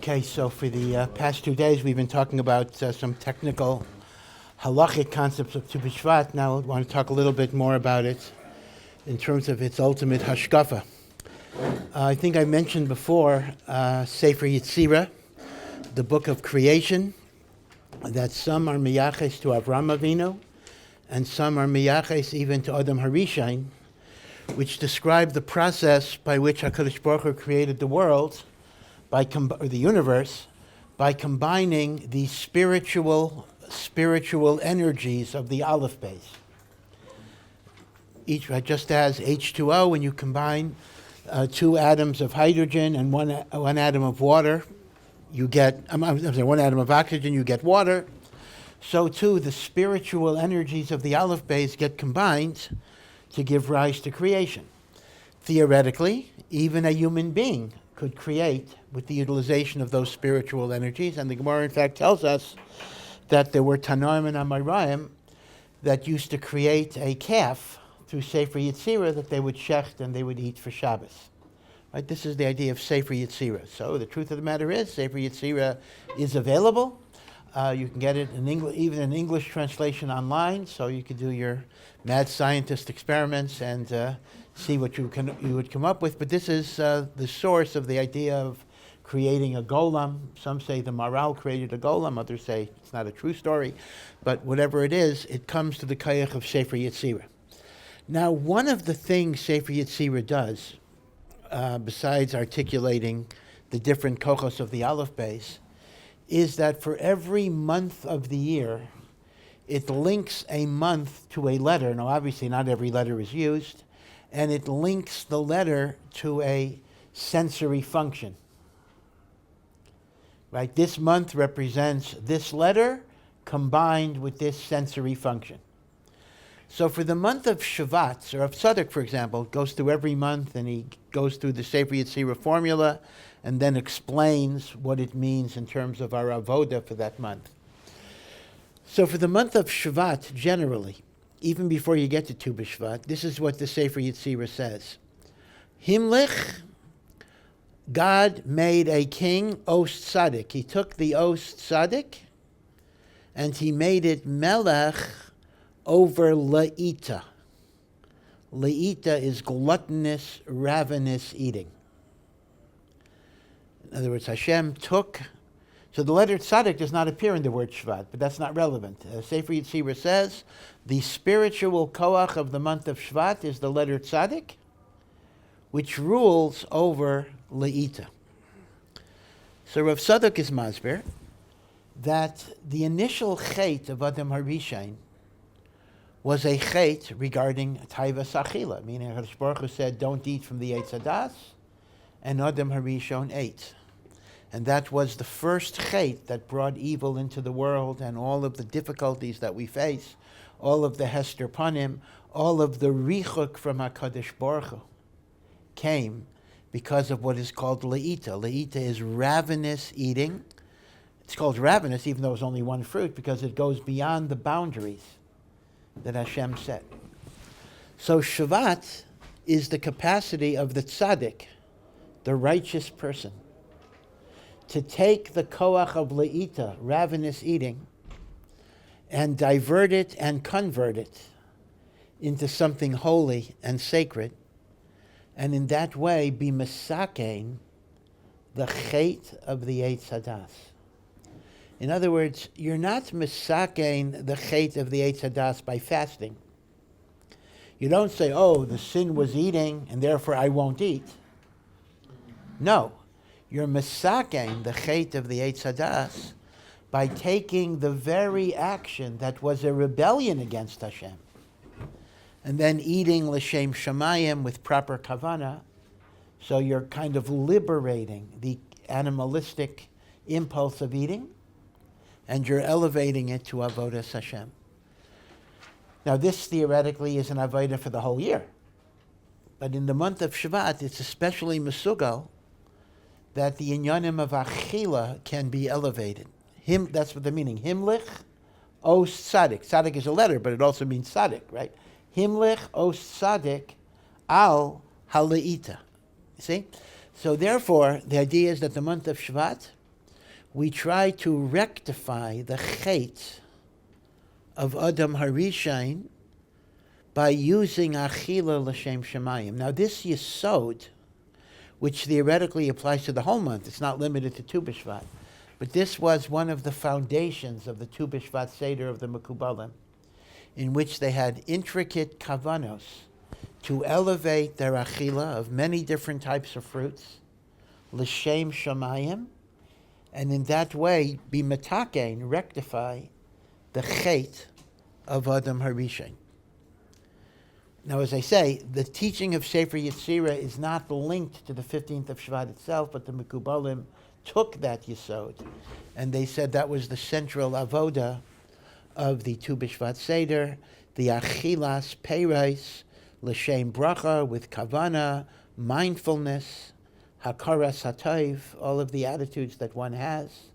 Okay, so for the past 2 days, we've been talking about some technical halachic concepts of Tu Bishvat. Now I want to talk a little bit more about it in terms of its ultimate hashkafa. I think I mentioned before Sefer Yetzirah, the book of creation, that some are miyaches to Avram Avinu, and some are miyaches even to Adam HaRishon, which describe the process by which HaKadosh Baruch Hu created the world, or the universe, by combining the spiritual energies of the Aleph base. Just as H2O, when you combine 2 atoms of hydrogen and one atom of water, you get, one atom of oxygen, you get water. So too, the spiritual energies of the Aleph base get combined to give rise to creation. Theoretically, even a human being could create with the utilization of those spiritual energies. And the Gemara, in fact, tells us that there were Tanoim and Amoraim that used to create a calf through Sefer Yetzirah that they would shecht and they would eat for Shabbos. Right? This is the idea of Sefer Yetzirah. So the truth of the matter is, Sefer Yetzirah is available. You can get it in English, even in English translation online, so you could do your mad scientist experiments and see what you would come up with. But this is the source of the idea of creating a golem. Some say the Maral created a golem, others say it's not a true story. But whatever it is, it comes to the kayach of Sefer Yetzirah. Now, one of the things Sefer Yetzirah does, besides articulating the different kochos of the Aleph base, is that for every month of the year, it links a month to a letter. Now, obviously, not every letter is used, and it links the letter to a sensory function. Right? This month represents this letter combined with this sensory function. So for the month of Shvat, or of Tzaddik, for example, goes through every month, and he goes through the Sefer Yetzirah formula, and then explains what it means in terms of our avoda for that month. So for the month of Shvat, generally, even before you get to Tu B'Shvat, this is what the Sefer Yetzirah says. Himlich, God made a king, Ost Tzaddik. He took the Ost Tzaddik, and he made it Melech over La'ita. La'ita is gluttonous, ravenous eating. In other words, Hashem took, so the letter tzaddik does not appear in the word Shvat, but that's not relevant. Sefer Yetzirah says the spiritual koach of the month of Shvat is the letter tzaddik, which rules over Le'ita. So Rav Tzadok is masber that the initial chait of Adam HaRishon was a chait regarding taivas achila, meaning HaKadosh Baruch Hu said, don't eat from the Eitz Hadas, and Adam HaRishon ate. And that was the first chait that brought evil into the world, and all of the difficulties that we face, all of the Hester Panim, all of the richuk from HaKadosh Baruch Hu came because of what is called Le'ita. Le'ita is ravenous eating. It's called ravenous even though it's only one fruit because it goes beyond the boundaries that Hashem set. So Shvat is the capacity of the tzaddik, the righteous person, to take the koach of Le'ita, ravenous eating, and divert it and convert it into something holy and sacred, and in that way be mesakein the chait of the Eitz Hadas. In other words, you're not mesakein the chait of the Eitz Hadas by fasting. You don't say, oh, the sin was eating, and therefore I won't eat. No. You're mesakein the chait of the Eitz Hadas by taking the very action that was a rebellion against Hashem, and then eating l'shem shamayim with proper kavana, so you're kind of liberating the animalistic impulse of eating, and you're elevating it to avodas Hashem. Now this theoretically is an avodah for the whole year, but in the month of Shvat, it's especially mesugal that the inyanim of achila can be elevated. That's what the meaning. Himlich, os tzaddik. Tzaddik is a letter, but it also means tzaddik, right? Himlich, os tzaddik, al haleita. See? So therefore, the idea is that the month of Shvat we try to rectify the chet of Adam Harishain by using achila l'shem shemayim. Now this yesod, which theoretically applies to the whole month, it's not limited to Tu Bishvat, but this was one of the foundations of the Tu Bishvat seder of the Mekubalim, in which they had intricate kavanos to elevate their achila of many different types of fruits, l'shem shemayim, and in that way be metakein, rectify the chet of Adam Harishain. Now, as I say, the teaching of Sefer Yetzirah is not linked to the 15th of Shvat itself, but the Mekubalim took that yesod, and they said that was the central avoda of the Tu Bishvat Seder, the achilas peiros, l'shem bracha, with kavana, mindfulness, hakaras hatayv, all of the attitudes that one has,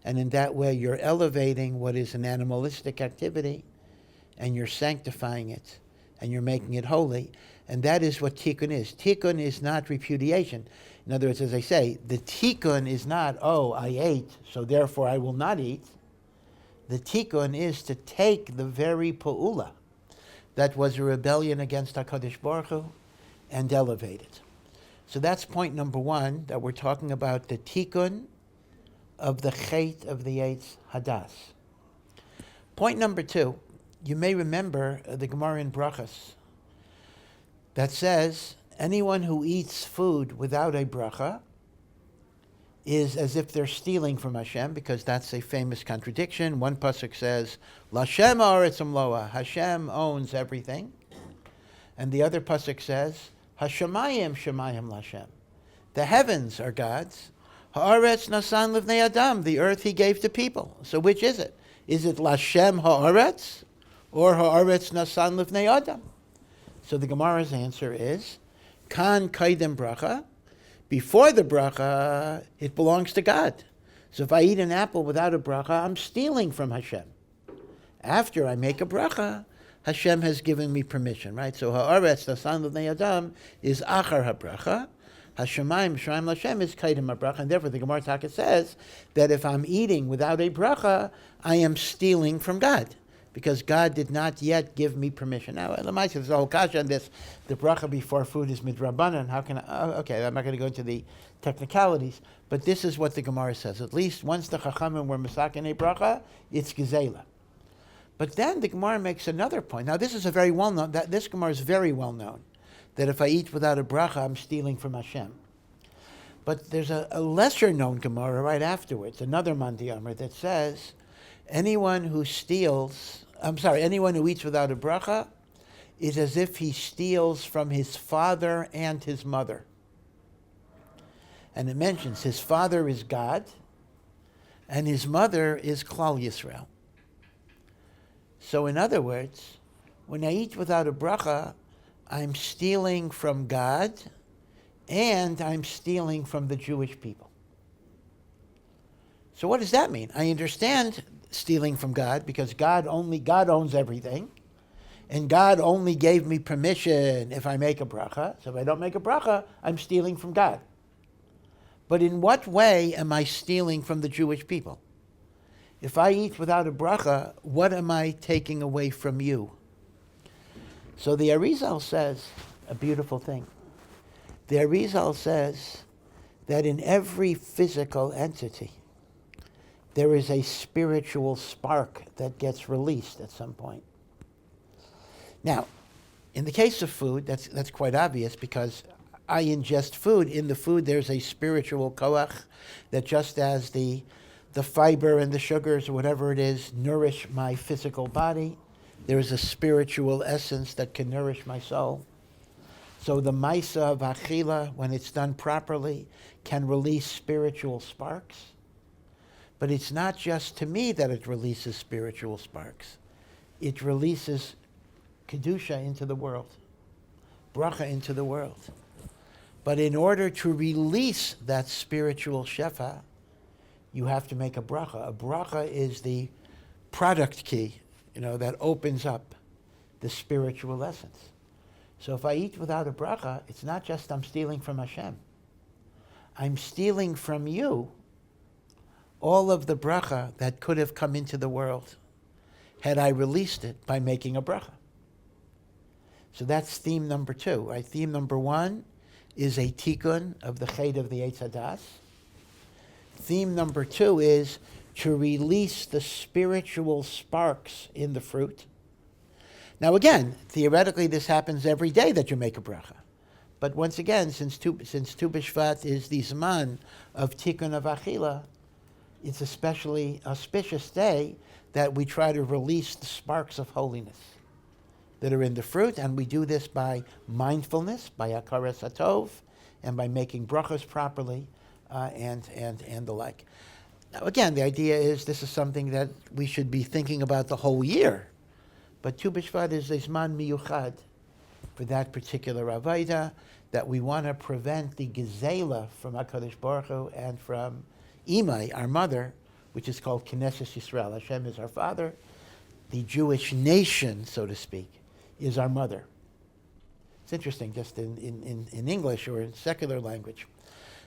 and in that way you're elevating what is an animalistic activity, and you're sanctifying it, and you're making it holy. And that is what tikkun is. Tikkun is not repudiation. In other words, as I say, the tikkun is not, oh, I ate, so therefore I will not eat. The tikkun is to take the very pa'ula that was a rebellion against HaKadosh Baruch Hu and elevate it. So that's point number one, that we're talking about the tikkun of the chet of the Eitz Hadas. Point number two, you may remember the Gemara in Brachas that says anyone who eats food without a bracha is as if they're stealing from Hashem, because that's a famous contradiction. One pasuk says, L'Hashem ha'aretz umloa, Hashem owns everything. And the other pasuk says, Hashemayim shemayim l'Hashem. The heavens are God's. Ha'aretz nasan livnei adam, the earth he gave to people. So which is it? Is it L'Hashem ha'aretz or ha'aretz nasan livnei adam? So the Gemara's answer is, Kan kaidem bracha, before the bracha, it belongs to God. So if I eat an apple without a bracha, I'm stealing from Hashem. After I make a bracha, Hashem has given me permission, right? So ha'aretz nasan livnei adam is achar ha'bracha. Hashemayim Shemaim L'Hashem is kaidem ha'bracha, and therefore the Gemara Taka says that if I'm eating without a bracha, I am stealing from God, because God did not yet give me permission. Now, Lamaisa, there's a whole kasha on this. The bracha before food is midrabanan. How can I? Okay, I'm not going to go into the technicalities, but this is what the Gemara says. At least once the Chachamim were masakin a bracha, it's gezela. But then the Gemara makes another point. Now, this is a very well known. This Gemara is very well known, that if I eat without a bracha, I'm stealing from Hashem. But there's a lesser known Gemara right afterwards, another Mandi Amr, that says anyone who eats without a bracha is as if he steals from his father and his mother. And it mentions his father is God and his mother is Klal Yisrael. So in other words, when I eat without a bracha, I'm stealing from God and I'm stealing from the Jewish people. So what does that mean? I understand stealing from God, because God owns everything, and God only gave me permission if I make a bracha. So if I don't make a bracha, I'm stealing from God. But in what way am I stealing from the Jewish people? If I eat without a bracha, what am I taking away from you? So the Arizal says a beautiful thing. The Arizal says that in every physical entity, there is a spiritual spark that gets released at some point. Now, in the case of food, that's quite obvious, because I ingest food. In the food, there's a spiritual koach that, just as the fiber and the sugars or whatever it is nourish my physical body, there is a spiritual essence that can nourish my soul. So the maisa of achila, when it's done properly, can release spiritual sparks. But it's not just to me that it releases spiritual sparks. It releases kedusha into the world, bracha into the world. But in order to release that spiritual shefa, you have to make a bracha. A bracha is the product key, that opens up the spiritual essence. So if I eat without a bracha, it's not just I'm stealing from Hashem. I'm stealing from you all of the bracha that could have come into the world had I released it by making a bracha. So that's theme number 2, right? Theme number 1 is a tikkun of the chet of the Eitz Hadas. Theme number 2 is to release the spiritual sparks in the fruit. Now again, theoretically this happens every day that you make a bracha. But once again, since Tu Bishvat is the Zman of tikkun of achila, it's a especially auspicious day that we try to release the sparks of holiness that are in the fruit, and we do this by mindfulness, by hakaras hatov, and by making brachos properly, and the like. Now again, the idea is this is something that we should be thinking about the whole year, but Tu Bishvat is a zman miyuchad for that particular avodah, that we want to prevent the gezela from HaKadosh Baruch Hu and from Imai, our mother, which is called Knesset Yisrael. Hashem is our father. The Jewish nation, so to speak, is our mother. It's interesting, just in English or in secular language,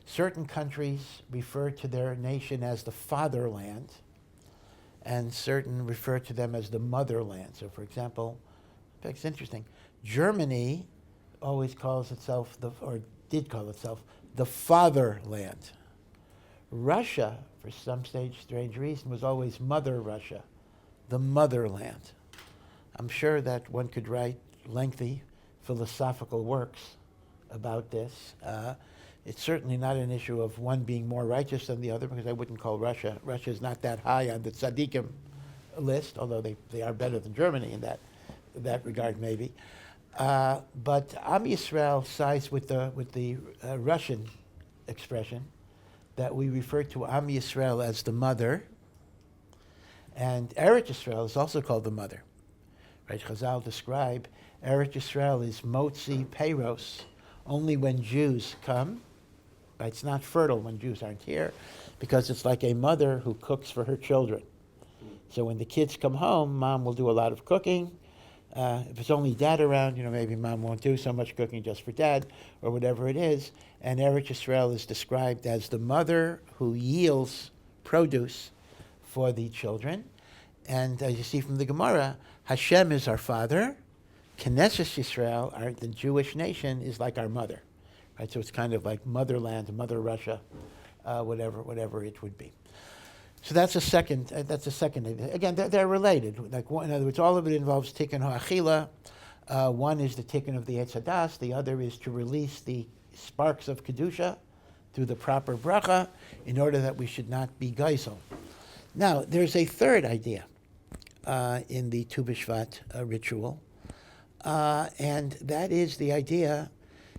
certain countries refer to their nation as the fatherland, and certain refer to them as the motherland. So for example, in fact, it's interesting, Germany always calls itself, did call itself, the fatherland. Russia, for some strange reason, was always Mother Russia, the motherland. I'm sure that one could write lengthy philosophical works about this. It's certainly not an issue of one being more righteous than the other, because I wouldn't call Russia is not that high on the tzaddikim list, although they are better than Germany in that regard, maybe. But Am Yisrael sides with the Russian expression that we refer to Am Yisrael as the mother, and Eretz Yisrael is also called the mother. Right? Chazal describe Eretz Yisrael is motzi peiros, only when Jews come. Right? It's not fertile when Jews aren't here, because it's like a mother who cooks for her children. So when the kids come home, mom will do a lot of cooking. If it's only dad around, maybe mom won't do so much cooking just for dad, or whatever it is. And Eretz Yisrael is described as the mother who yields produce for the children. And as you see from the Gemara, Hashem is our father. Knesset Yisrael, the Jewish nation, is like our mother. Right? So it's kind of like motherland, Mother Russia, whatever it would be. So that's a second. Again, they're related. In other words, all of it involves tikkun ha'achila. One is the tikkun of the Eitz Hadas. The other is to release the sparks of kedusha through the proper bracha, in order that we should not be geisel. Now, there's a third idea in the Tu B'Shvat ritual, and that is the idea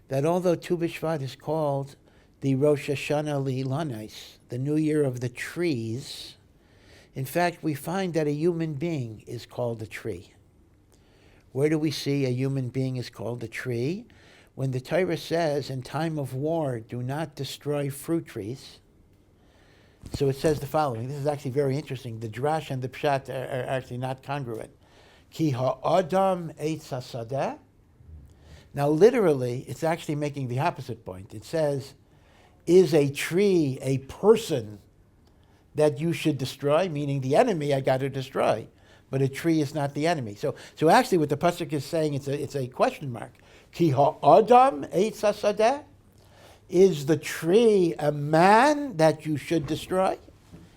that although Tu B'Shvat is called the Rosh Hashanah Li'Lanais, the New Year of the trees, in fact, we find that a human being is called a tree. Where do we see a human being is called a tree? When the Torah says, in time of war, do not destroy fruit trees. So it says the following. This is actually very interesting. The drash and the pshat are actually not congruent. Ki ha'adam eitz hasadeh. Now, literally, it's actually making the opposite point. It says, is a tree a person that you should destroy? Meaning the enemy I got to destroy. But a tree is not the enemy. So actually what the pasuk is saying, it's a question mark. Ki ha'adam eitz hasadeh. Is the tree a man that you should destroy?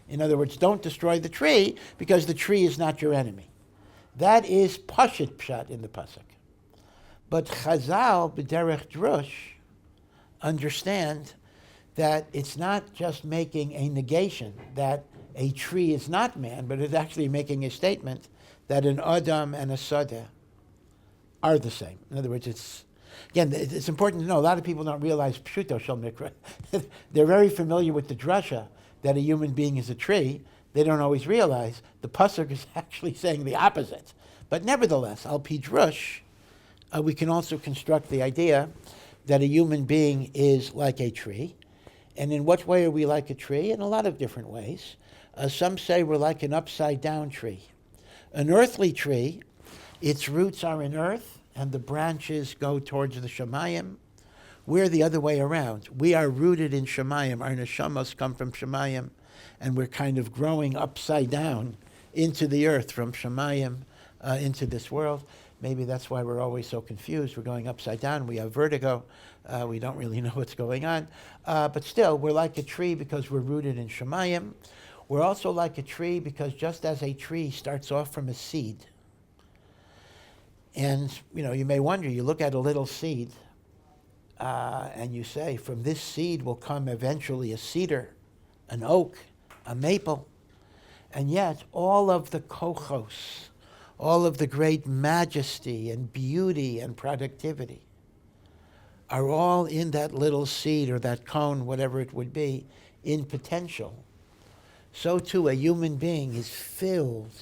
In other words, don't destroy the tree, because the tree is not your enemy. That is pashut pshat in the pasuk. But Chazal, b'derech drush, understand that it's not just making a negation that a tree is not man, but it's actually making a statement that an Adam and a Sadeh are the same. In other words, it's important to know, a lot of people don't realize Pshuto Shel Mikra. They're very familiar with the drasha that a human being is a tree. They don't always realize the pasuk is actually saying the opposite. But nevertheless, al pi drush, we can also construct the idea that a human being is like a tree. And in what way are we like a tree? In a lot of different ways. Some say we're like an upside-down tree. An earthly tree, its roots are in earth, and the branches go towards the Shemayim. We're the other way around. We are rooted in Shemayim. Our neshamos come from Shemayim, and we're kind of growing upside down into the earth from Shemayim into this world. Maybe that's why we're always so confused. We're going upside down. We have vertigo. We don't really know what's going on. But still, we're like a tree because we're rooted in Shemayim. We're also like a tree because just as a tree starts off from a seed, and you may wonder, you look at a little seed, and you say, from this seed will come eventually a cedar, an oak, a maple. And yet, all of the kochos, all of the great majesty and beauty and productivity are all in that little seed or that cone, whatever it would be, in potential. So too, a human being is filled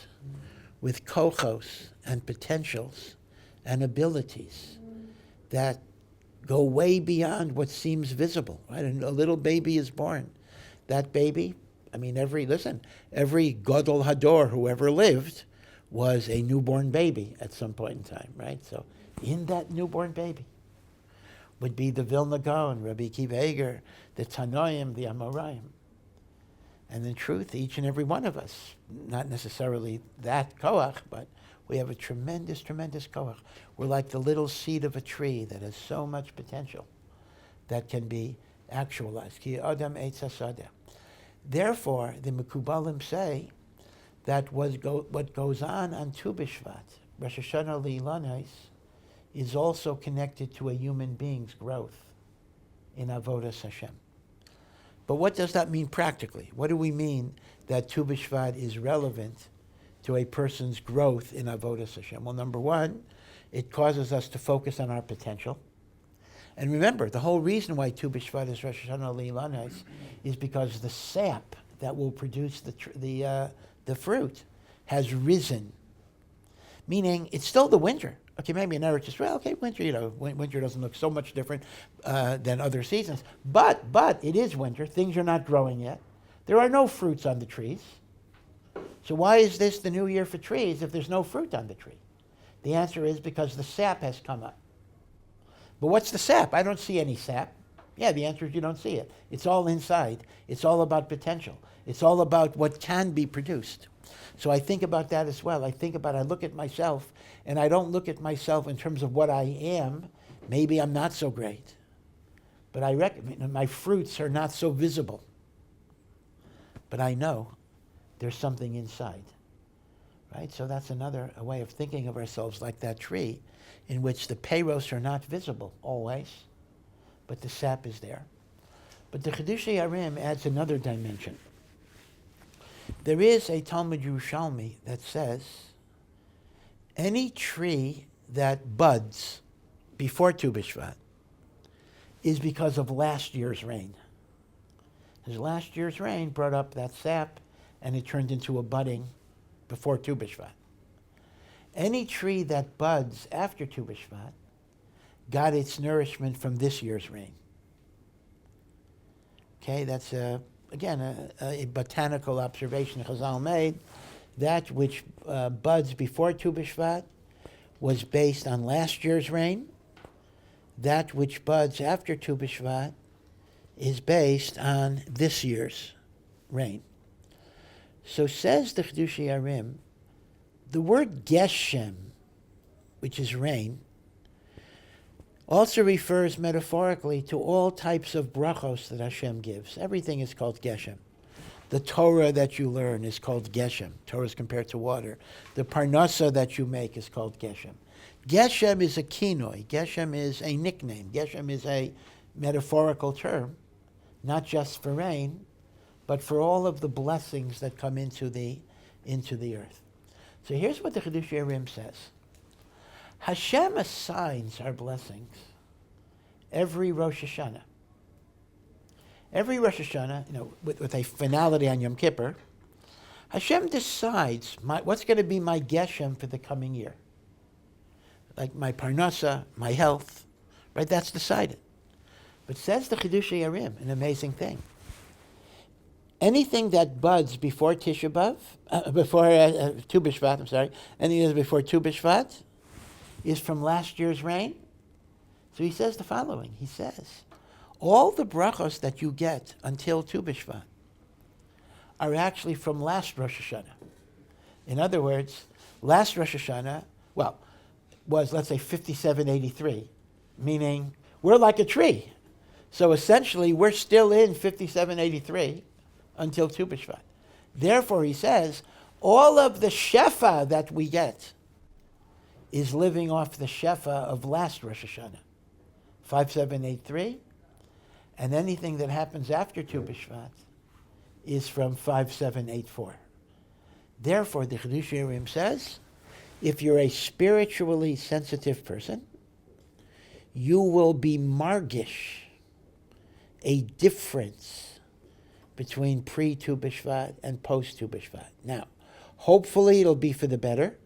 with kochos and potentials and abilities that go way beyond what seems visible. Right? And a little baby is born. That baby, every Gadol Hador who ever lived was a newborn baby at some point in time, right? So in that newborn baby would be the Vilna Gaon, Rabbi Akiva Eiger, the Tanoim, the Amoraim. And in truth, each and every one of us, not necessarily that koach, but we have a tremendous, tremendous koach. We're like the little seed of a tree that has so much potential that can be actualized. Ki adam eitz hasadeh. Therefore, the Mekubalim say that what goes on Tu B'Shvat, Rosh Hashanah Le'ilanos, is also connected to a human being's growth in Avodas Hashem. But what does that mean practically? What do we mean that Tu B'Shvat is relevant to a person's growth in Avodas Hashem? Well, number one, it causes us to focus on our potential. And remember, the whole reason why Tu B'Shvat is Rosh Hashanah Le'ilanos is because the sap that will produce the fruit has risen. Meaning, it's still the winter. Okay, maybe in Eretz Yisrael, winter, winter doesn't look so much different than other seasons. But it is winter. Things are not growing yet. There are no fruits on the trees. So why is this the new year for trees if there's no fruit on the tree? The answer is because the sap has come up. But what's the sap? I don't see any sap. Yeah, the answer is you don't see it. It's all inside. It's all about potential. It's all about what can be produced. So I think about that as well. I look at myself, and I don't look at myself in terms of what I am. Maybe I'm not so great. But I reckon my fruits are not so visible. But I know there's something inside. Right? So that's a way of thinking of ourselves like that tree, in which the peiros are not visible always, but the sap is there. But the Chidushei Harim adds another dimension. There is a Talmud Yerushalmi that says any tree that buds before Tu B'Shvat is because of last year's rain. Because last year's rain brought up that sap, and it turned into a budding before Tu B'Shvat. Any tree that buds after Tu B'Shvat got its nourishment from this year's rain. Okay, that's a botanical observation Chazal made. That which buds before Tu B'Shvat was based on last year's rain. That which buds after Tu B'Shvat is based on this year's rain. So says the Chidushei Harim, the word Geshem, which is rain, also refers metaphorically to all types of brachos that Hashem gives. Everything is called Geshem. The Torah that you learn is called Geshem. Torah is compared to water. The Parnasa that you make is called Geshem. Geshem is a kinoi. Geshem is a nickname. Geshem is a metaphorical term, not just for rain, but for all of the blessings that come into the earth. So here's what the Chidushei Harim says. Hashem assigns our blessings every Rosh Hashanah. Every Rosh Hashanah, with a finality on Yom Kippur, Hashem decides what's going to be my Geshem for the coming year. Like my Parnasa, my health, right? That's decided. But says the Chidushei Harim, an amazing thing. Anything that buds before Tisha B'Av, before Tu B'Shvat, anything that's before Tu B'Shvat is from last year's rain. So he says the following. He says, all the brachos that you get until Tu B'Shvat are actually from last Rosh Hashanah. In other words, last Rosh Hashanah, was, let's say, 5783, meaning we're like a tree. So essentially, we're still in 5783 until Tu B'Shvat. Therefore, he says, all of the shefa that we get is living off the shefa of last Rosh Hashanah, 5783, and anything that happens after Tu B'Shvat is from 5784. Therefore, the Chidush Yerim says, if you're a spiritually sensitive person, you will be margish, a difference between pre-Tu B'Shvat and post-Tu B'Shvat. Now, hopefully it'll be for the better.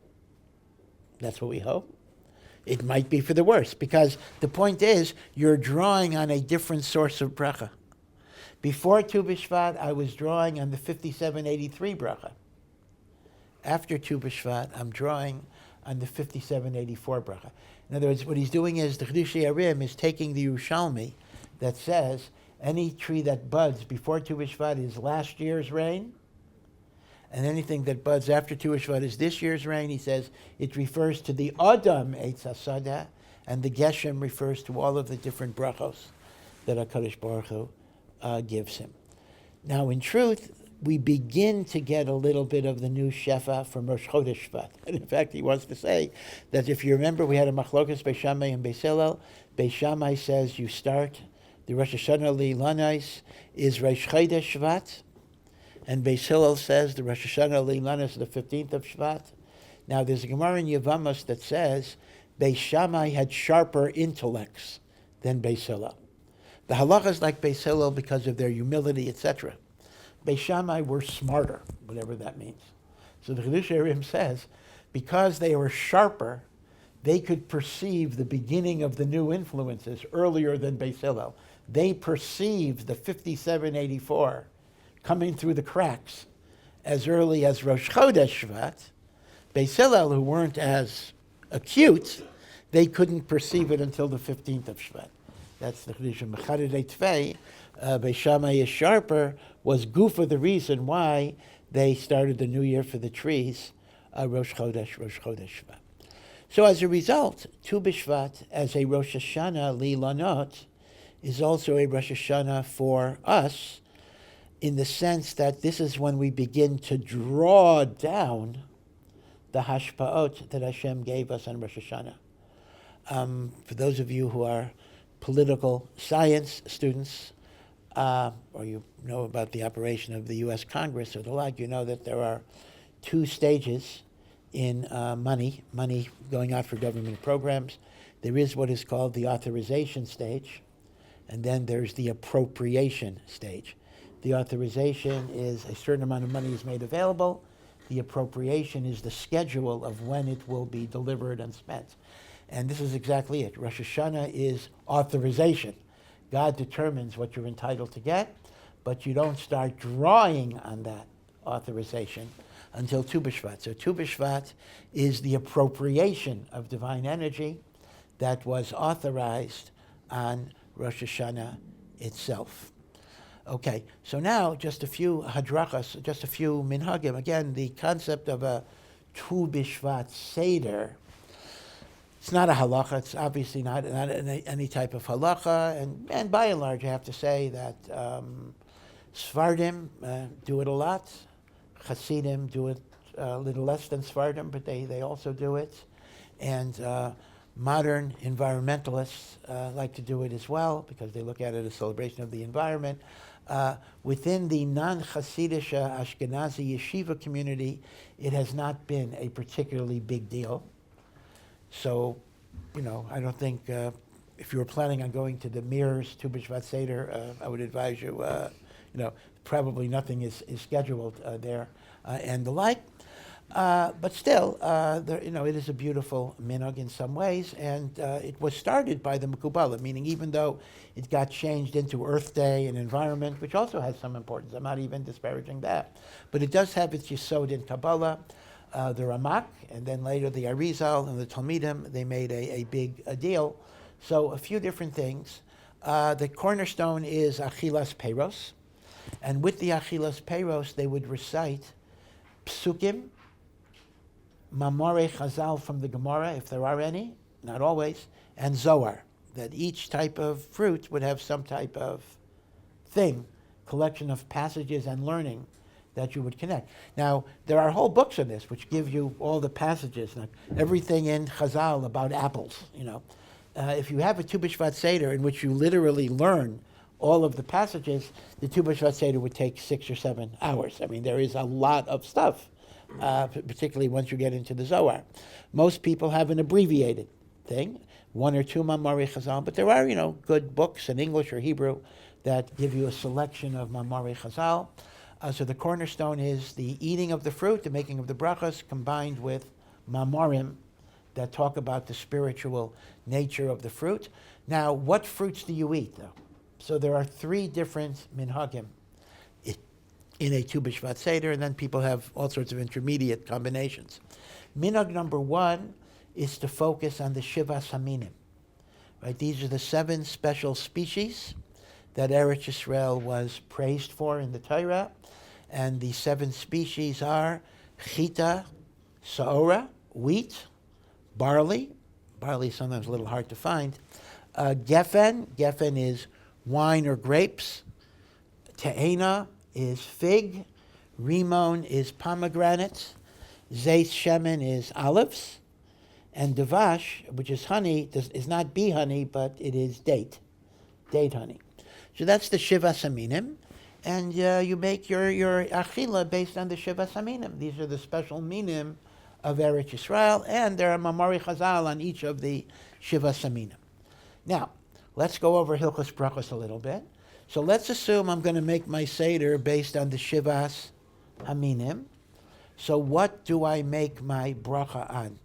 That's what we hope. It might be for the worse, because the point is, you're drawing on a different source of bracha. Before Tu B'Shvat, I was drawing on the 5783 bracha. After Tu B'Shvat, I'm drawing on the 5784 bracha. In other words, what he's doing is, the Chidush Yerim is taking the Yerushalmi that says, any tree that buds before Tu B'Shvat is last year's rain, and anything that buds after Tu B'Shvat is this year's rain. He says it refers to the Adam Eitz HaSada, and the Geshem refers to all of the different brachos that HaKadosh Baruch Hu gives him. Now, in truth, we begin to get a little bit of the new Shefa from Rosh Chodesh Shvat. And in fact, he wants to say that if you remember, we had a Machlokas Beis Shammai and Beis Hillel. Beis Shammai says you start, the Rosh Hashanah Li'Lanais is Rosh Chodesh Shvat, and Beis Hillel says the Rosh Hashanah Li'Lanais is the 15th of Shvat. Now, there's a Gemara in Yevamos that says Beis Shammai had sharper intellects than Beis Hillel. The halachas like Beis Hillel because of their humility, etc. Beis Shammai were smarter, whatever that means. So the Chidush Yerim says, because they were sharper, they could perceive the beginning of the new influences earlier than Beis Hillel. They perceived the 5784 coming through the cracks as early as Rosh Chodesh Shvat. Beis Hillel, who weren't as acute, they couldn't perceive it until the 15th of Shvat. That's the Chidush Mechadedei Tvei. Beis Shammai is sharper, was Gufa the reason why they started the new year for the trees, Rosh Chodesh Shvat. So as a result, Tu B'Shvat as a Rosh Hashanah Li'Lanot is also a Rosh Hashanah for us, in the sense that this is when we begin to draw down the hashpa'ot that Hashem gave us on Rosh Hashanah. For those of you who are political science students, or you know about the operation of the U.S. Congress or the like, you know that there are two stages in money going out for government programs. There is what is called the authorization stage, and then there's the appropriation stage. The authorization is a certain amount of money is made available. The appropriation is the schedule of when it will be delivered and spent. And this is exactly it. Rosh Hashanah is authorization. God determines what you're entitled to get, but you don't start drawing on that authorization until Tu B'Shvat. So Tu B'Shvat is the appropriation of divine energy that was authorized on Rosh Hashanah itself. Okay, so now just a few hadrachas, just a few minhagim. Again, the concept of a Tu B'Shvat seder, it's not a halacha. It's obviously not any type of halacha, and by and large, I have to say that Sfardim do it a lot. Hasidim do it a little less than Sfardim, but they also do it, and modern environmentalists like to do it as well because they look at it as a celebration of the environment. Within the non-Hasidic Ashkenazi yeshiva community, it has not been a particularly big deal. So, I don't think if you were planning on going to the Mirrors Tu B'Shvat Seder, I would advise you, probably nothing is scheduled there and the like. But still, it is a beautiful minhag in some ways, and it was started by the Mekubala, meaning even though it got changed into Earth Day and environment, which also has some importance, I'm not even disparaging that, but it does have its yesod in Kabbalah. The Ramak, and then later the Arizal and the Talmidim, they made a big deal. So a few different things. The cornerstone is Achilas Peiros. And with the achilas peiros, they would recite psukim, mamorei chazal from the Gemara, if there are any, not always, and zohar, that each type of fruit would have some type of thing, collection of passages and learning that you would connect. Now, there are whole books on this which give you all the passages, like everything in Chazal about apples, If you have a Tu B'Shvat Seder in which you literally learn all of the passages, the Tu B'Shvat Seder would take 6 or 7 hours. I mean, there is a lot of stuff, particularly once you get into the Zohar. Most people have an abbreviated thing, 1 or 2 Mamari Chazal, but there are, good books in English or Hebrew that give you a selection of Mamari Chazal. So the cornerstone is the eating of the fruit, the making of the brachas, combined with Mamarim that talk about the spiritual nature of the fruit. Now, what fruits do you eat, though? So there are 3 different minhagim in a Tu B'Shvat Seder, and then people have all sorts of intermediate combinations. Minhag number 1 is to focus on the Shivas Haminim. Right? These are the 7 special species that Eretz Yisrael was praised for in the Torah. And the 7 species are chita, saora, wheat, barley is sometimes a little hard to find, geffen is wine or grapes, te'ena is fig, rimon is pomegranate, zeit shemen is olives, and davash, which is honey, is not bee honey, but it is date honey. So that's the Shivas Aminim. And you make your achila based on the Shivas Haminim. These are the special minim of Eretz Yisrael, and there are Mamari Chazal on each of the Shivas Haminim. Now, let's go over Hilchos Brachos a little bit. So let's assume I'm going to make my seder based on the Shivas Haminim. So what do I make my bracha on?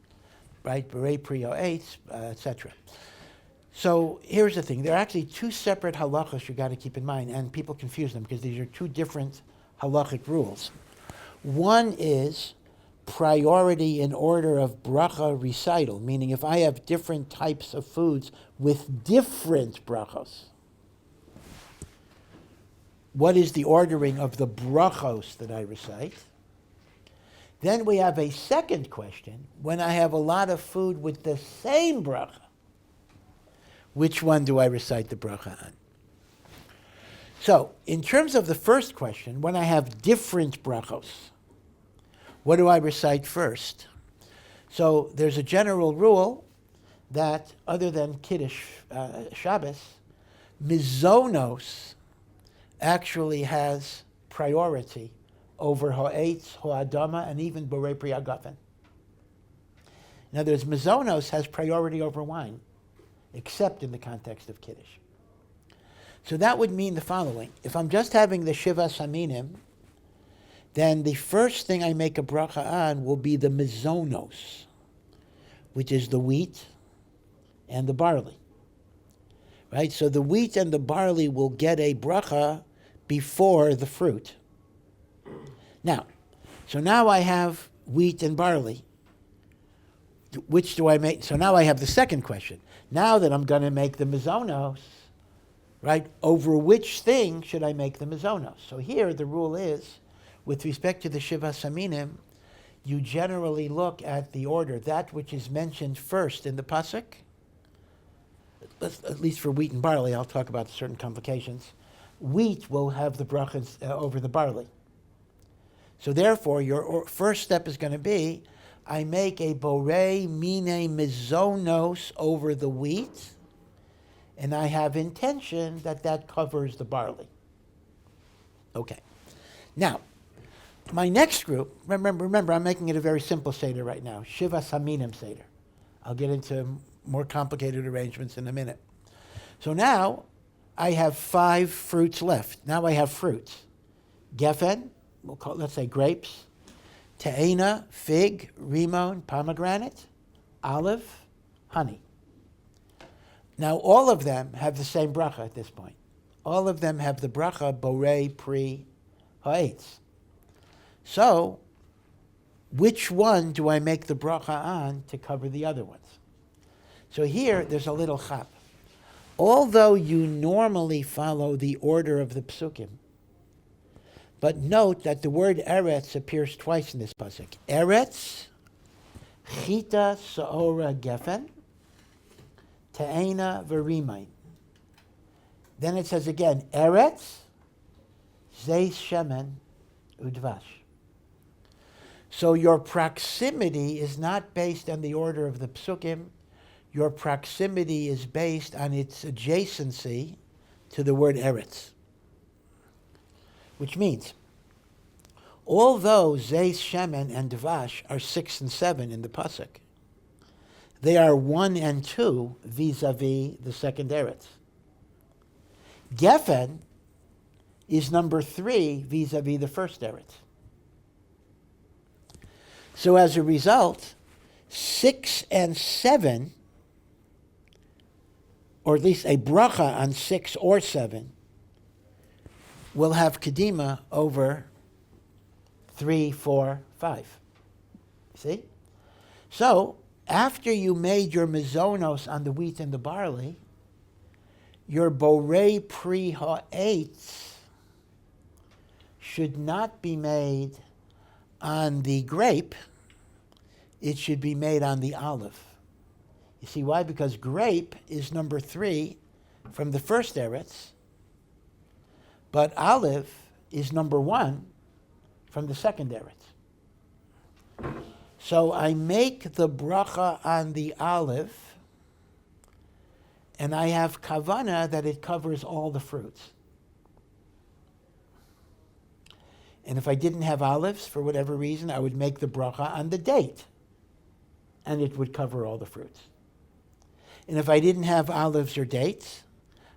Right? Berei Pri Ha'etz, etc. So here's the thing. There are actually 2 separate halachas you got to keep in mind, and people confuse them because these are 2 different halachic rules. One is priority in order of bracha recital, meaning if I have different types of foods with different brachos, what is the ordering of the brachos that I recite? Then we have a second question. When I have a lot of food with the same bracha, which one do I recite the bracha on? So, in terms of the first question, when I have different brachos, what do I recite first? So, there's a general rule that, other than Kiddush Shabbos, mizonos actually has priority over ha'etz, ha'adama, and even borei pri hagafen. In other words, mizonos has priority over wine, except in the context of Kiddush. So that would mean the following. If I'm just having the Shivas Haminim, then the first thing I make a bracha on will be the mizonos, which is the wheat and the barley. Right? So the wheat and the barley will get a bracha before the fruit. Now I have wheat and barley. Which do I make? So now I have the second question. Now that I'm going to make the mizonos, right, over which thing should I make the mizonos? So here the rule is, with respect to the Shivas Haminim, you generally look at the order, that which is mentioned first in the pasuk, at least for wheat and barley. I'll talk about certain complications. Wheat will have the brachas over the barley. So therefore, your first step is going to be, I make a borei mine mizonos over the wheat, and I have intention that covers the barley. Okay. Now, my next group, remember, I'm making it a very simple seder right now, Shivas Haminim seder. I'll get into more complicated arrangements in a minute. So now, I have 5 fruits left. Now I have fruits. Geffen, let's say grapes, te'ena, fig, rimon, pomegranate, olive, honey. Now all of them have the same bracha at this point. All of them have the bracha borei pri ha'etz. So, which one do I make the bracha on to cover the other ones? So here, there's a little chap. Although you normally follow the order of the psukim, But note that the word eretz appears twice in this pasuk. Eretz, chita saora gefen, te'ena v'rimain. Then it says again, eretz, zeis shemen udvash. So your proximity is not based on the order of the psukim. Your proximity is based on its adjacency to the word eretz. Which means, although zeis shemen and dvash are 6 and 7 in the pasuk, they are 1 and 2 vis-a-vis the second eretz. Gefen is number 3 vis-a-vis the first eretz. So as a result, 6 and 7, or at least a bracha on 6 or 7, will have kedima over 3, 4, 5. See? So, after you made your mizonos on the wheat and the barley, your borei pri ha'etz should not be made on the grape, it should be made on the olive. You see why? Because grape is number 3 from the first eretz, but olive is number 1 from the second eretz. So I make the bracha on the olive, and I have kavana that it covers all the fruits. And if I didn't have olives, for whatever reason, I would make the bracha on the date, and it would cover all the fruits. And if I didn't have olives or dates,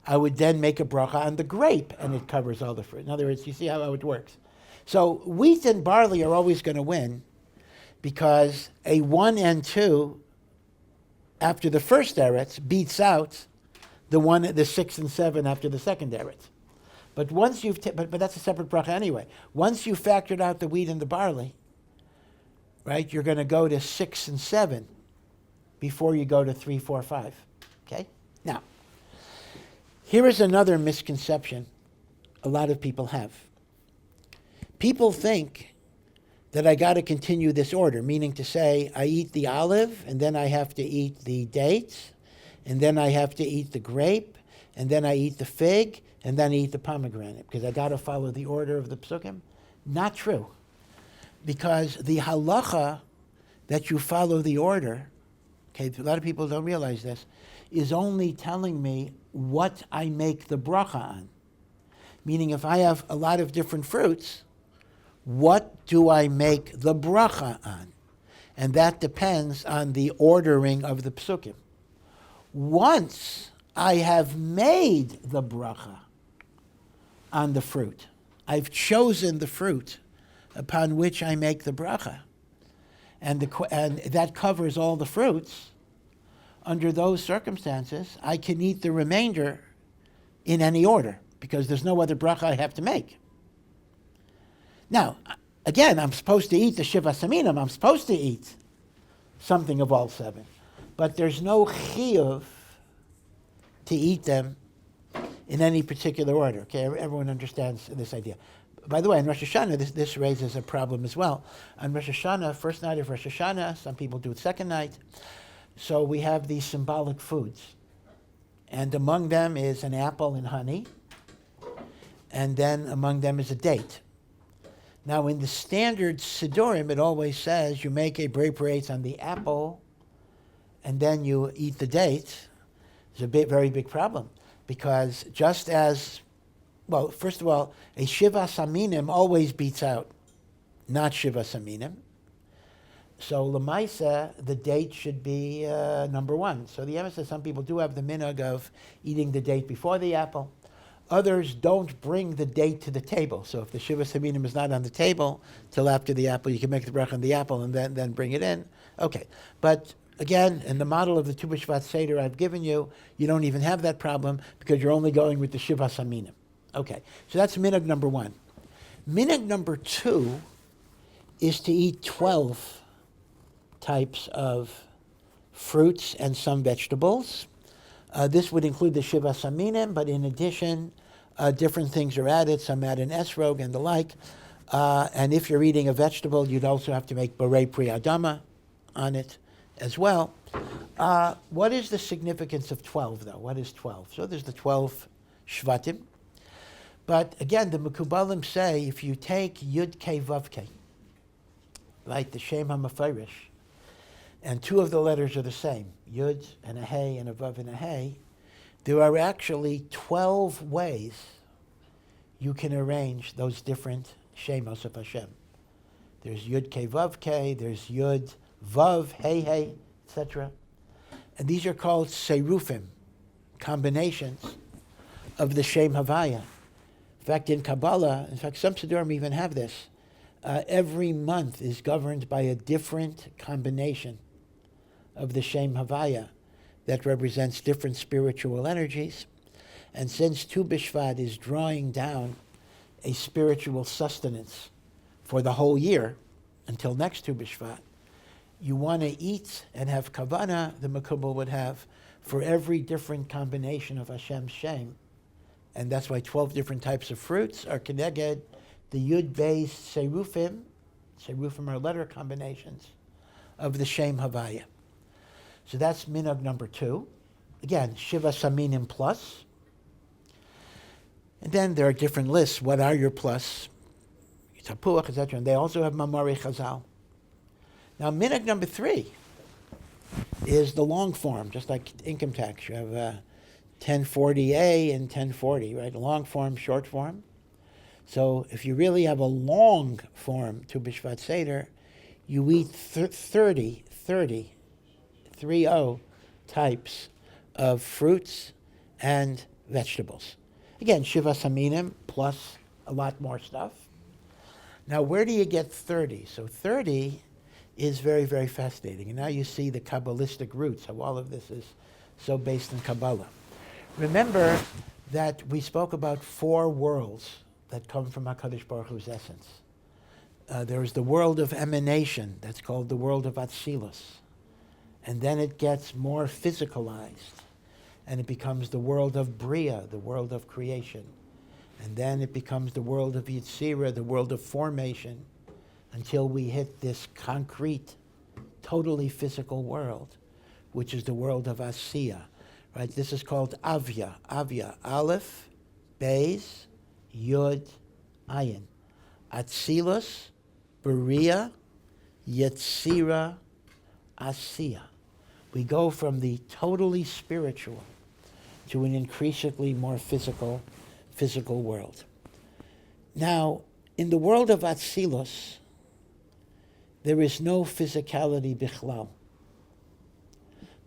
I would then make a bracha on the grape, and it covers all the fruit. In other words, you see how it works. So wheat and barley are always going to win, because a 1 and 2 after the first eretz beats out the 6 and 7 after the second eretz. But once you've but that's a separate bracha anyway. Once you've factored out the wheat and the barley, right, you're going to go to 6 and 7 before you go to 3, 4, 5. Okay? Now, here is another misconception a lot of people have. People think that I got to continue this order, meaning to say I eat the olive, and then I have to eat the dates, and then I have to eat the grape, and then I eat the fig, and then I eat the pomegranate, because I got to follow the order of the psukim. Not true. Because the halacha that you follow the order, okay, a lot of people don't realize this, is only telling me what I make the bracha on. Meaning if I have a lot of different fruits, what do I make the bracha on? And that depends on the ordering of the psukim. Once I have made the bracha on the fruit, I've chosen the fruit upon which I make the bracha, and that covers all the fruits. Under those circumstances, I can eat the remainder in any order, because there's no other bracha I have to make. Now, again, I'm supposed to eat the Shiva Saminim. I'm supposed to eat something of all 7. But there's no chiyuv to eat them in any particular order. Okay, everyone understands this idea. By the way, on Rosh Hashanah, this raises a problem as well. On Rosh Hashanah, first night of Rosh Hashanah, some people do it second night. So we have these symbolic foods. And among them is an apple and honey. And then among them is a date. Now, in the standard Sidurim, it always says you make a brei prates on the apple, and then you eat the date. It's a very big problem, because just as, well, first of all, a Shiva Saminim always beats out not Shiva Saminim. So Lamaisa, the date should be number 1. So the Emes says some people do have the minhag of eating the date before the apple. Others don't bring the date to the table. So if the Shiva Saminim is not on the table till after the apple, you can make the bracha on the apple and then bring it in. Okay. But again, in the model of the Tu B'Shvat Seder I've given you, you don't even have that problem because you're only going with the Shiva Saminim. Okay. So that's minhag number 1. Minhag number 2 is to eat 12 types of fruits and some vegetables. This would include the Shiva Saminim, but in addition, different things are added. Some add an esrog and the like. And if you're eating a vegetable, you'd also have to make borei pri adama on it as well. What is the significance of 12, though? What is 12? So there's the 12 shvatim. But again, the Mekubalim say if you take Yud Kei Vav Kei, like the Shem HaMefarish, and two of the letters are the same, Yud and a Hey and a Vav and a Hey, there are actually 12 ways you can arrange those different Shemos of Hashem. There's Yud Kei Vav Kei, there's Yud Vav, Hey Hey, etc. And these are called Serufim, combinations of the Shem Havaya. In fact, in Kabbalah, some Sidurim even have this. Every month is governed by a different combination of the Shem Havaya that represents different spiritual energies. And since Tu Bishvat is drawing down a spiritual sustenance for the whole year until next Tu Bishvat, you want to eat and have kavanah, the Mekubal would have, for every different combination of Hashem's Shem. And that's why 12 different types of fruits are keneged the Yud-based Serufim. Serufim are letter combinations of the Shem Havaya. So that's minhag number 2. Again, Shiva Saminim plus. And then there are different lists. What are your plus? Tapuach, etc. And they also have Mamari Chazal. Now, minhag number 3 is the long form, just like income tax. You have 1040A and 1040, right? Long form, short form. So if you really have a long form to Bishvat Seder, you eat 30 types of fruits and vegetables. Again, Shiva Saminim plus a lot more stuff. Now, where do you get 30? So 30 is very, very fascinating. And now you see the Kabbalistic roots, how all of this is so based in Kabbalah. Remember that we spoke about 4 worlds that come from HaKadosh Baruch Hu's essence. There is the world of emanation, that's called the world of Atzilus. And then it gets more physicalized, and it becomes the world of Bria, the world of creation. And then it becomes the world of Yitzira, the world of formation, until we hit this concrete, totally physical world, which is the world of Asiya. Right? This is called Avya. Avya. Aleph, Beis, Yud, Ayin. Atzilus, Beria, Yetzira, Asiya. We go from the totally spiritual to an increasingly more physical world. Now, in the world of Atzilus, there is no physicality bichlal.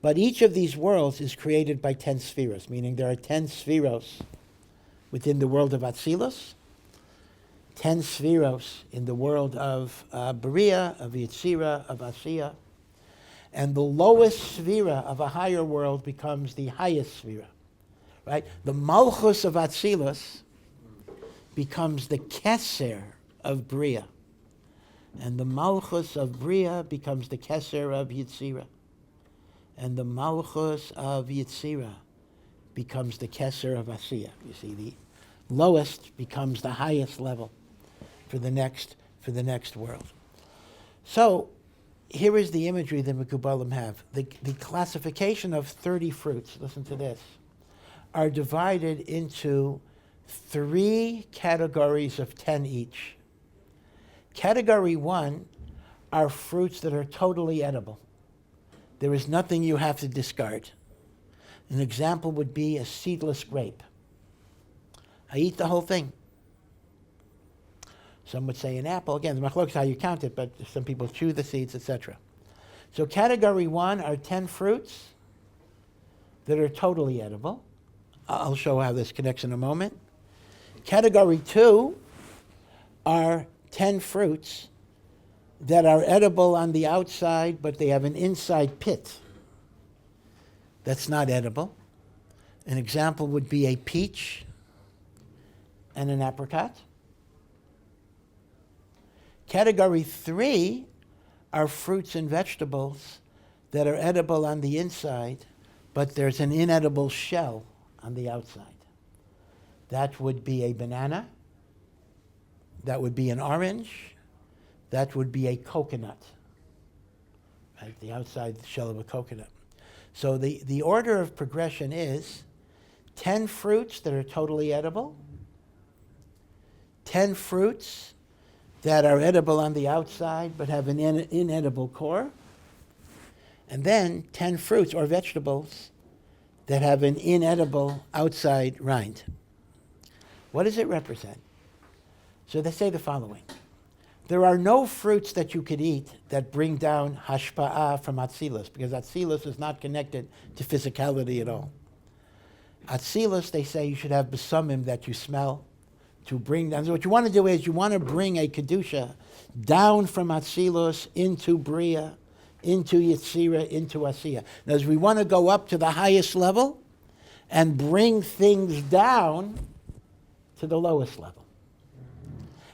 But each of these worlds is created by 10 spheros, meaning there are 10 spheros within the world of Atzilus, 10 spheros in the world of Beria, of Yitzira, of Asiya, and the lowest sphera of a higher world becomes the highest sphera, right? The Malchus of Atzilus becomes the Keser of Bria, and the Malchus of Bria becomes the Keser of Yitzira. And the Malchus of Yitzira becomes the Keser of Asiya. You see, the lowest becomes the highest level for the next world. So here is the imagery that Mekubalim have. The classification of 30 fruits, listen to this, are divided into 3 categories of 10 each. Category 1 are fruits that are totally edible. There is nothing you have to discard. An example would be a seedless grape. I eat the whole thing. Some would say an apple. Again, the machlok is how you count it, but some people chew the seeds, etc. So category 1 are 10 fruits that are totally edible. I'll show how this connects in a moment. Category 2 are 10 fruits that are edible on the outside, but they have an inside pit that's not edible. An example would be a peach and an apricot. Category 3 are fruits and vegetables that are edible on the inside, but there's an inedible shell on the outside. That would be a banana. That would be an orange. That would be a coconut. Right? The outside shell of a coconut. So the order of progression is 10 fruits that are totally edible, 10 fruits that are edible on the outside but have an inedible core, and then 10 fruits or vegetables that have an inedible outside rind. What does it represent? So they say the following. There are no fruits that you could eat that bring down hashpa'ah from Atzilus, because Atzilus is not connected to physicality at all. Atzilus, they say you should have besamim that you smell to bring down. So what you want to do is you want to bring a Kedusha down from Atzilus into Bria, into Yetzirah, into Asiya. Now, as we want to go up to the highest level and bring things down to the lowest level.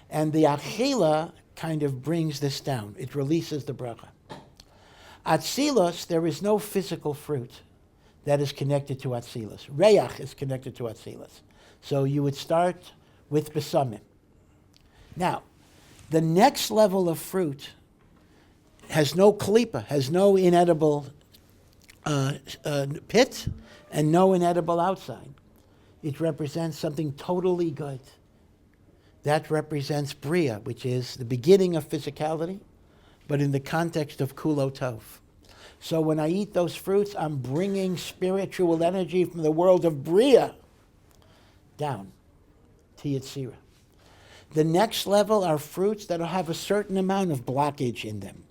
And the Achila kind of brings this down. It releases the bracha. Atzilus, there is no physical fruit that is connected to Atzilus. Reyach is connected to Atzilus. So you would start with besamim. Now, the next level of fruit has no klipa, has no inedible pit, and no inedible outside. It represents something totally good. That represents Bria, which is the beginning of physicality, but in the context of Kulo Tov. So when I eat those fruits, I'm bringing spiritual energy from the world of Bria down to Yetzirah. The next level are fruits that will have a certain amount of blockage in them.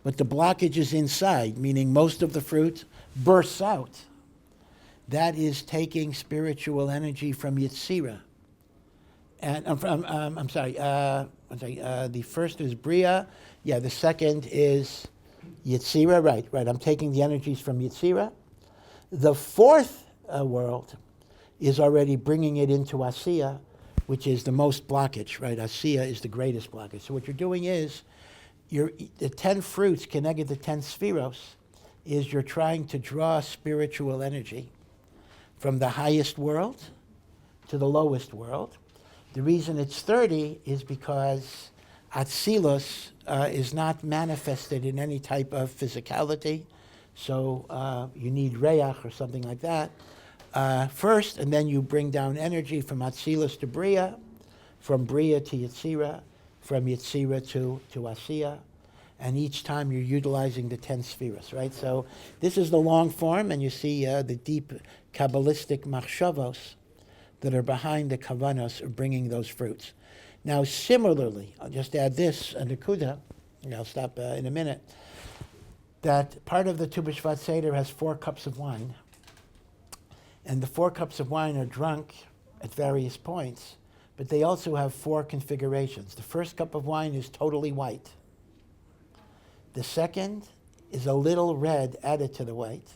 But the blockage is inside, meaning most of the fruit bursts out. That is taking spiritual energy from Yetzirah. And the first is Bria. Yeah, the second is Yetzirah. Right. I'm taking the energies from Yetzirah. The fourth world is already bringing it into Asiya, which is the most blockage, right? Asiya is the greatest blockage. So what you're doing is, the 10 fruits connected to 10 spheros is you're trying to draw spiritual energy from the highest world to the lowest world. The reason it's 30 is because Atzilus is not manifested in any type of physicality, so you need Reyach or something like that first, and then you bring down energy from Atzilus to Bria, from Bria to Yetzirah, from Yetzirah to Asiya, and each time you're utilizing the 10 spheres, right? So this is the long form, and you see the deep Kabbalistic machshavos that are behind the kavanos of bringing those fruits. Now, similarly, I'll just add this, a nekuda, and I'll stop in a minute, that part of the Tu B'Shvat Seder has 4 cups of wine, and the 4 cups of wine are drunk at various points, but they also have 4 configurations. The first cup of wine is totally white. The second is a little red added to the white.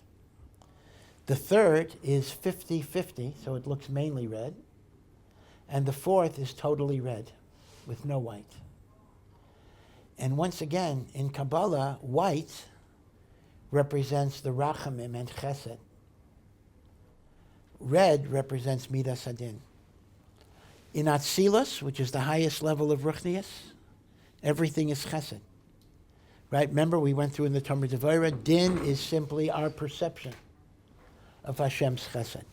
The third is 50-50, so it looks mainly red. And the fourth is totally red, with no white. And once again, in Kabbalah, white represents the Rachamim and Chesed. Red represents Midas Hadin. In Atzilus, which is the highest level of Ruchnius, everything is Chesed. Right? Remember, we went through in the Talmud Devorah, Din is simply our perception of Hashem's Chesed.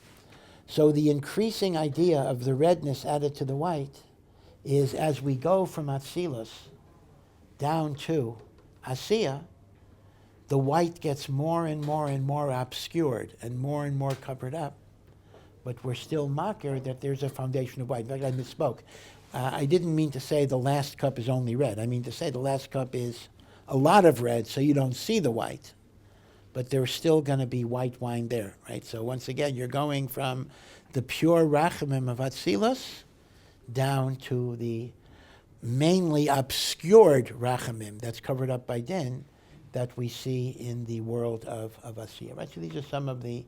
So the increasing idea of the redness added to the white is as we go from Atzilus down to Asiya, the white gets more and more and more obscured and more covered up. But we're still makir that there's a foundation of white. In fact, I misspoke. I didn't mean to say the last cup is only red. I mean to say the last cup is a lot of red, so you don't see the white. But there's still going to be white wine there, right? So once again, you're going from the pure rachamim of Atzilus down to the mainly obscured rachamim that's covered up by din that we see in the world of Asiya, right? So these are some of the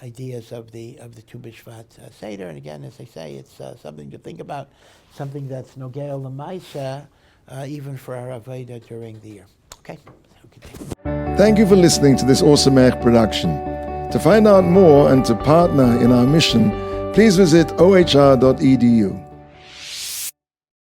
ideas of the Tu B'Shvat Seder. And again, as I say, it's something to think about, something that's nogea l'maisa, even for our avodah during the year. Okay? Thank you for listening to this Ohr Somayach production. To find out more and to partner in our mission, please visit ohr.edu.